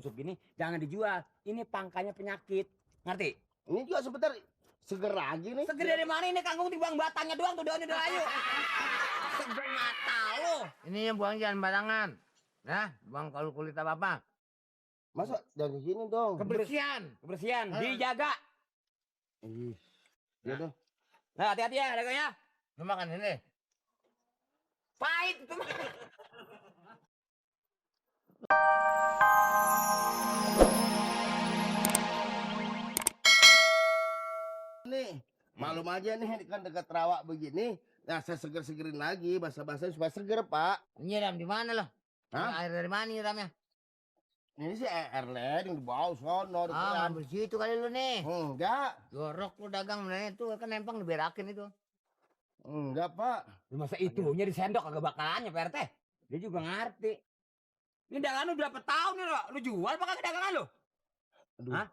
busuk gini jangan dijual. Ini pangkanya penyakit. Ngerti? Ini juga sebentar seger lagi nih. Seger dari mana ini kangkung timbang batangnya doang tuh daunnya udah layu. Seger mata lo. Ini yang buang jangan barangan. Nah, buang kalau kulit apa-apa. Masa dari sini dong. Kebersihan dijaga. Ih, ya dong. Nah, hati-hati ya dagangnya. Lu makan ini. Pahit itu mah. Nih, malum aja nih kan dekat rawa begini. Nah, saya seger-segerin lagi, basah-basah supaya seger, Pak. Nyiram di mana lo? Hah? Air dari mana nyiramnya? Ini sih air led yang di bawah sono Ah, depan. ngambil situ kali lu nih. Enggak, Jorok lu dagang benernya itu kan nempang diberakin itu. enggak, Pak. Masa itunya disendok kagak bakalannya Pak RT. Dia juga ngerti. Ini dagangan lu berapa tahun nih lo? Lu jual apa kagak dagangan lu? Aduh. Hah?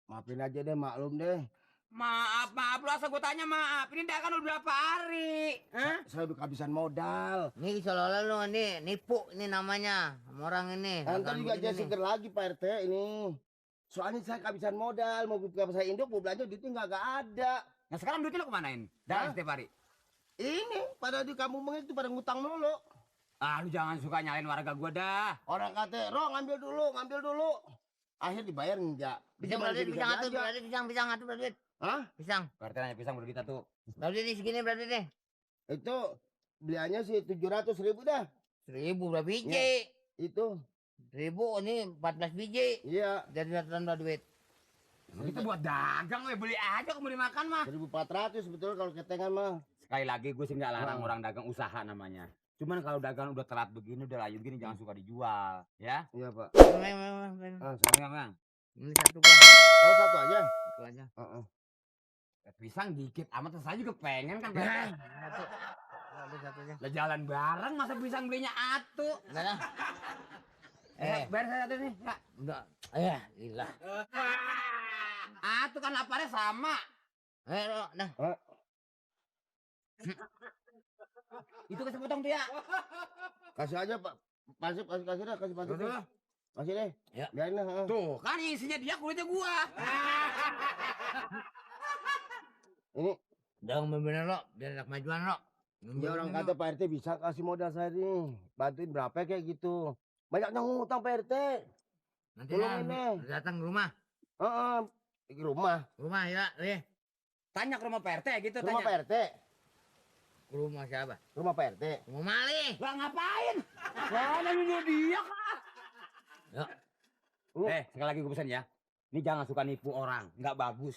Maafin aja deh, maklum deh. Maaf lu asal gue tanya maaf. Ini dagangan lu berapa hari? Hah? Saya udah kehabisan modal. Nih seolah-olah lu nih nipu ini namanya sama orang ini. Nanti Dagang juga begini jadi nih. seger lagi, Pak RT ini. Soalnya saya kehabisan modal, mau buka pasar induk, mau belanja duitnya nggak ada. Nah sekarang duitnya lu kemanain? Dagang Hah? setiap hari. Ini pada di kampung itu pada ngutang mulu. Ah lu jangan suka nyalain warga gua dah. Orang kata, "Ro, ngambil dulu." Akhir dibayar enggak. Pisang Gimana berarti dia bisa pisang atuh, belanja? berarti pisang atuh berarti. Hah? Pisang. Pak RT nanya pisang udah kita tuh. Berarti nih segini berarti deh. Itu beliannya sih 700.000 dah. 1000 berapa biji? Ya. Itu. 1000 ini 14 biji. Iya, Jadi berapa duit? Kita buat dagang we, beli aja kamu beli makan mah. 1.400 betul kalau ketengan mah. Sekali lagi gue sih nggak larang Oh. orang dagang usaha namanya. Cuman kalau dagang udah telat begini, udah layu gini jangan suka dijual, ya. Iya, Pak. Ini Bang, bang. satu gua. Oh, satu aja. Satu aja. Heeh. Pisang dikit amat, saya juga pengen kan. Ya, Pak. satu. Satu satu aja. Lah jalan bareng masa pisang belinya atu. Enggak dah. Bayar saya satu nih, Kak. Enggak. Ya, gila. Atu kan laparnya sama. Lo, dah. Itu kasih potong tuh ya. Kasih aja, Pak. Kasih dah, kasih pasir. Betul. Kasih deh. Ya. Biarin dah. heeh. Tuh, kan isinya dia kulitnya gua. Ini Dong bener lo, biar ada kemajuan lo. ya orang kata Pak RT bisa kasih modal saya nih. Bantuin berapa kayak gitu. Banyak yang ngutang Pak RT. Nanti Tolongin deh. datang ke rumah. Heeh. Di rumah. Rumah ya, nih. Tanya ke rumah Pak RT gitu Rumah tanya. Pak RT. Rumah siapa? Rumah Pak RT. Rumah Mali. Lah ngapain? Lah nyuruh dia kak. Ya. Sekali lagi gue pesan ya. Ini jangan suka nipu orang, nggak bagus.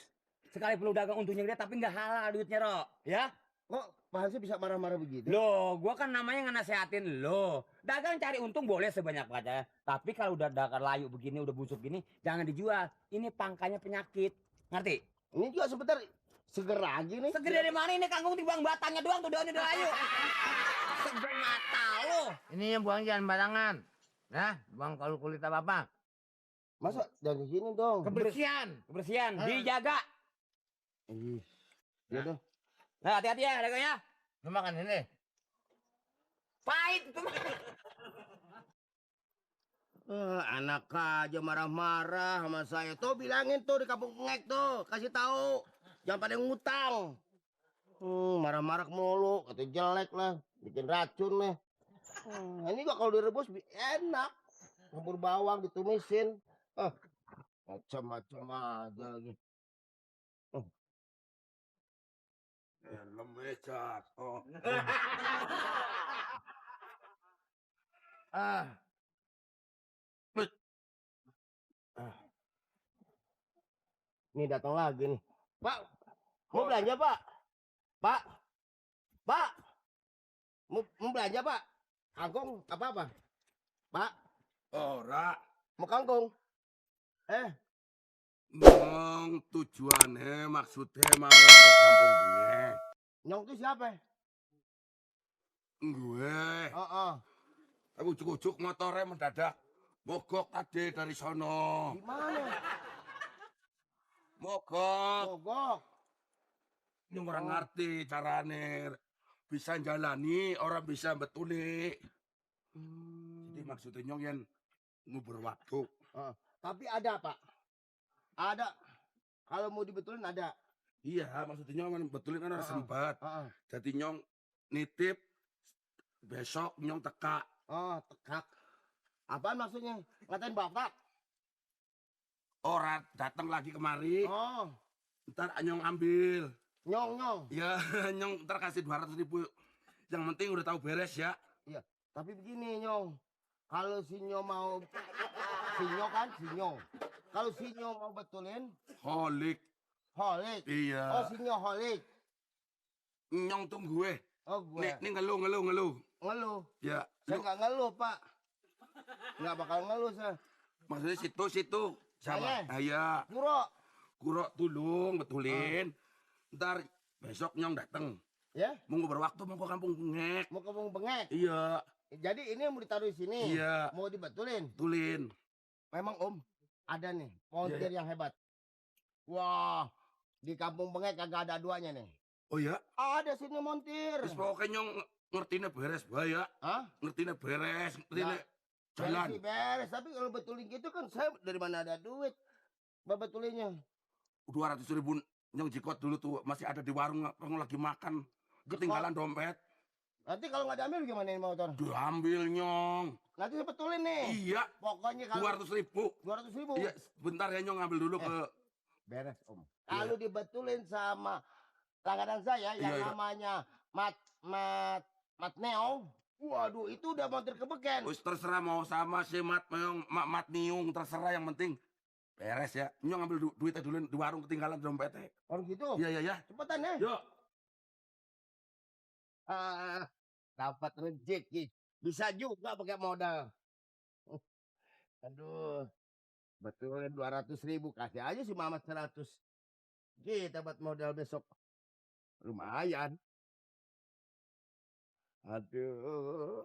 Sekali perlu dagang untungnya gede tapi nggak halal duitnya, Ro. Ya? Kok Pak Hansip bisa marah-marah begitu? Loh, gua kan namanya ngenasehatin lo. Dagang cari untung boleh sebanyak aja. Tapi kalau udah dagang layu begini, udah busuk gini, jangan dijual. Ini pangkanya penyakit. Ngerti? Ini juga sebentar seger lagi nih. Seger dari mana ini kangkung timbang batangnya doang tuh daunnya udah layu. Seger mata lo. Ini yang buang jangan barangan. Nah, buang kalau kulit apa-apa. Masa dari sini dong. Kebersihan, dijaga. Ih, ya dong. Nah, hati-hati ya dagangnya. Lu makan ini. Pahit itu mah. Anak aja marah-marah sama saya. Tuh bilangin tuh di kampung Ngek tuh. Kasih tahu. Jangan pada ngutang. Marah-marah mulu. Kata jelek lah. Bikin racun nih. Ini kok kalau direbus enak. Ngebur bawang ditumisin. Macam-macam aja lagi. Lemecak. Ini datang lagi nih. Pak, mau belanja Pak? Pak, mau belanja Pak? Kangkung apa? Pak, Ora, mau kangkung? mong tujuannya maksudnya mau ke kampung gue. Nyong itu siapa? Gue, Oh. ujuk-ujuk motornya mendadak mogok tadi dari sono. Gimana? Mogok, Mogok. ini orang ngerti carane bisa jalani, orang bisa betuli. Jadi maksudnya nyong yang ngubur waktu. Tapi ada, Pak. Ada. Kalau mau dibetulin ada. Iya, maksudnya nyong betulin kan harus Heeh. sempat. Heeh. Jadi nyong nitip besok nyong teka. Oh, tekak. Apaan maksudnya? Ngatain Bapak? Orang datang lagi kemari, Oh, ntar nyong ambil. nyong. Ya, nyong ntar kasih 200.000. Yang penting udah tahu beres ya. Tapi begini, Nyong. Kalau Sinyo mau Sinyo kan Sinyo. Kalau Sinyo mau betulin Holik. holik. Iya. Oh, Sinyo holik. Nyong tunggu gue. Oh, gue Nih ngeluh. ngeluh. Ya. Saya nggak ngeluh, Pak. Nggak bakal ngeluh saya. Maksudnya situ. Sama. Saya? Iya. Kuro. Tulung betulin. Ntar besok nyong dateng. Ya, Mau berwaktu mau ke kampung Bengek. mau ke Bung Bengek. Iya. Jadi ini mau ditaruh di sini. Iya. Mau dibetulin. Betulin. Memang Om, ada nih montir yang hebat. Wah, di kampung Bengek kagak ada duanya nih. Oh ya. Ada sini montir. Terus pokoknya nyong ngertinya beres bahaya. Hah? Ngertinya beres. Ngertinya Ya. jalan. Beres sih, beres. Tapi kalau betulin gitu kan saya dari mana ada duit. Betulinnya. 200.000 nyong jikot dulu tuh masih ada di warung lagi makan. Ketinggalan dompet. Nanti kalau nggak diambil gimana ini motor? Diambil nyong. Nanti saya betulin nih. Iya. Pokoknya kalau 200.000. 200.000. Iya. Bentar ya nyong ngambil dulu ke. Beres Om. Kalau dibetulin sama langganan saya yang Iya. namanya Mat Neong. Waduh, itu udah montir kebeken. Wis terserah mau sama si Mat Meong, Mat Niung terserah yang penting beres ya. Nyong ngambil duitnya dulu di warung ketinggalan dompetnya. Orang gitu. Iya. Cepetan ya. Yuk. Dapat rezeki. Bisa juga pakai modal. Aduh. Betulin 200.000. Kasih aja si Mamat 100. Kita buat modal besok. Lumayan. Aduh.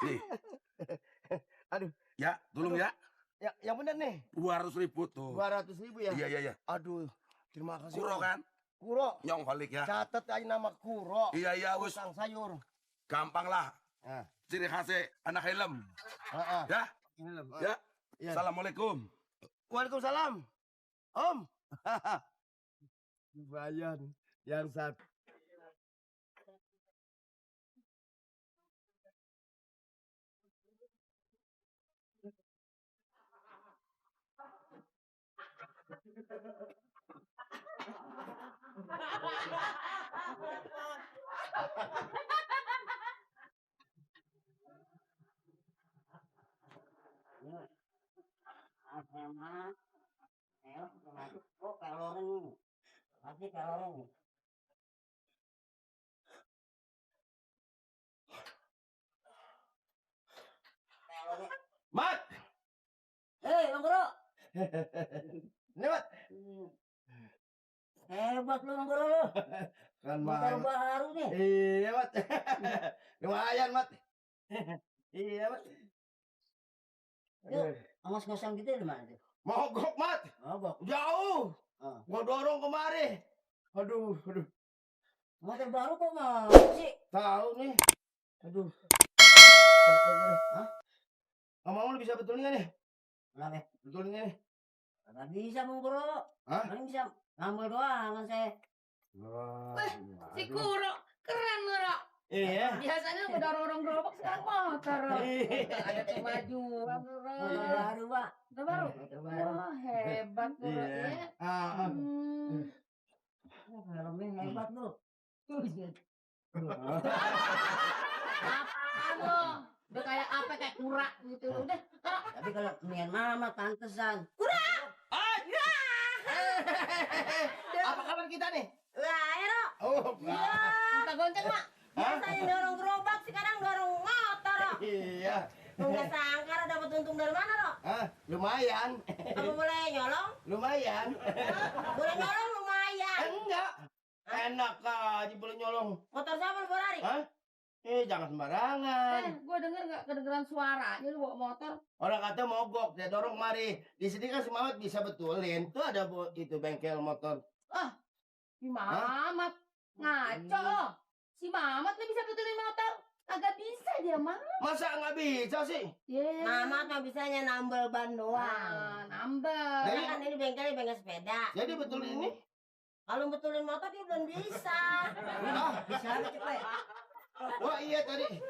Nih. Aduh. Ya, tolong ya. Ya, yang bener nih. 200.000 tuh. 200.000 ya. Iya. Aduh. Terima kasih. Kuro Om. kan? Kuro. Nyong balik ya. Catat aja nama Kuro. Iya, wis Tukang sayur. gampang lah. Nah. Ciri khasnya anak helm. Heeh. Ya. Ya. Iya. Assalamualaikum. Waalaikumsalam. Om. Lumayan. Yang satu. Mat. Hei, Bang Bro. Ini Mat. Hebat lu, Bang Bro. Kan Motor Mat. baru nih. Iya Mat. Lumayan Mat. Iya Mat. Yuk, ngos-ngosan gitu di mana tuh? Mogok Mat. Mogok. Jauh. Ah. Gua dorong kemari. Aduh. Motor baru kok mau sih? Tahu nih. Aduh. Hah? Ngomong lu bisa betulin nggak nih? Kenapa? Betulin nih. Nggak bisa, Bang Bro. Hah? Paling bisa ngambil doang kan saya. Si Kuro, keren Kuro. Iya. Biasanya udah orang gerobak sekarang motor. Iya. Ada kemajuan Kuro. Motor baru, Pak. Udah baru? Motor baru. Wah, hebat Kuro Iya. ya. Helmnya hebat lu. Apaan lo? Udah kayak apa, kayak kura gitu. Udah, Kuro. Tapi kalau mendingan mama pantesan. Apa kabar kita nih? Lah, ya, Ro. Oh, Minta gonceng, Mak. Biasanya dorong gerobak, sekarang dorong motor, Ro. iya. Nggak sangka Ro dapat untung dari mana, Ro? Lumayan. Apa boleh nyolong? Lumayan. Boleh nyolong lumayan. Enggak. Enak aja boleh nyolong. Motor siapa lu Ferrari? Hah? Jangan sembarangan. Gue denger gak kedengeran suaranya lu bawa motor. Orang kata mogok, saya dorong kemari. Di sini kan si Mamat bisa betulin. Tuh ada itu bengkel motor. Si Mamat. Ngaco lo. Si Mamat lu bisa betulin motor. Agak bisa dia. ya, Mak. Masa nggak bisa sih? Iya. Mama mah bisanya nambel ban doang. Nambah. Jadi, Kan ini bengkel sepeda. jadi betul ini? Kalau betulin motor dia belum bisa. Ah, Bisa cepet. wah iya tadi.